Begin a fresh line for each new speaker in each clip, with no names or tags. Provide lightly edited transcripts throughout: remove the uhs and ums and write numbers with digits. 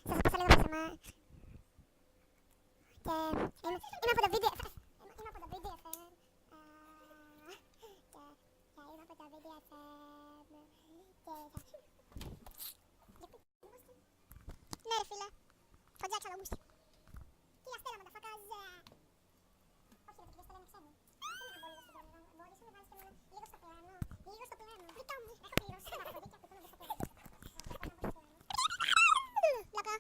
Σας πω λίγο θέμα. Και είμαι από το VDFM. Είμαι από το VDFM. Ναι ρε φίλε, φωτιά ξαλογούστη. Τι αστέλα με τα φακάζε. Όχι ρε παιδιά, στο λένε ξένοι. Άσε με να μπω λίγο στο πλάνο. Μπορείς να με βάλεις και εμένα λίγο στο πλάνο. Λίγο στο πλάνο. Βρήκα μου, έχω πληρώσει τα παπαδίκια που θέλω να μπω στο πλάνο. Λαπά.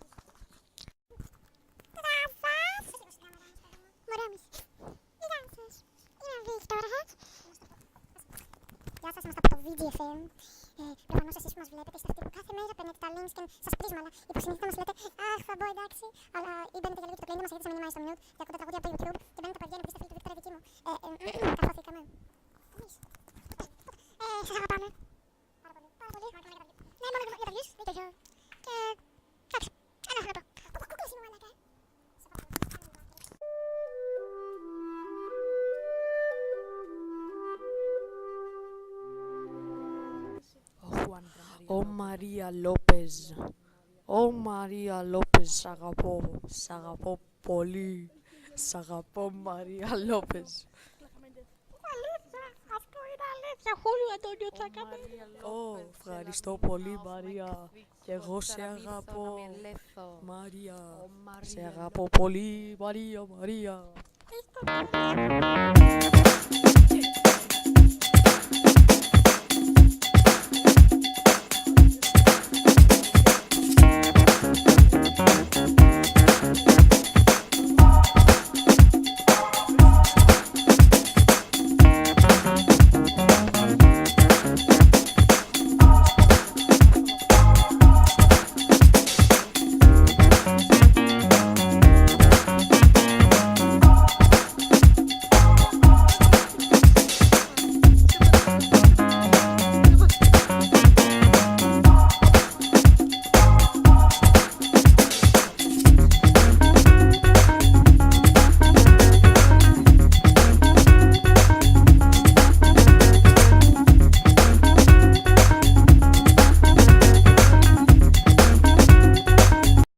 Μωρό μου. Γεια σας. Είμαι ο Βίκτορας. Γεια σας, είμαστε από το VGFM. Προφανώς εσείς που μας βλέπετε είστε αυτοί που κάθε μέρα παίρνετε τα links και σας πρίζουμε, αλλά υποσυνήθως μας λέτε «Αχ, θα μπω εντάξει», αλλά ή μπαίνετε για λίγο και το κλείνετε, μας έχετε σε μήνυμα στο mute και ακούτε τραγούδια από το YouTube και μπαίνετε παιδιά να πείτε φίλοι του Βίκτορα δική μου. Καθόθηκαμε. Εμείς. Σας αγαπάμε. Πάρα πολύ. Πάρα πολύ. Ναι, μόνο για τα views, δείτε γιο. Και εντάξει, ένα έχω να πω. Κλείσει μου μαλάκα.
Ω Μαρία Λόπεζ, ω Μαρία Λόπεζ, σ' αγαπώ πολύ, σ' αγαπώ Μαρία Λόπεζ.
Αλήθεια, αυτό είναι αλήθεια, Χούλιο Αντώνιο Τσακαμένη.
Ευχαριστώ πολύ Μαρία, και εγώ σε αγαπώ Μαρία, σε αγαπώ πολύ Μαρία.
Είστε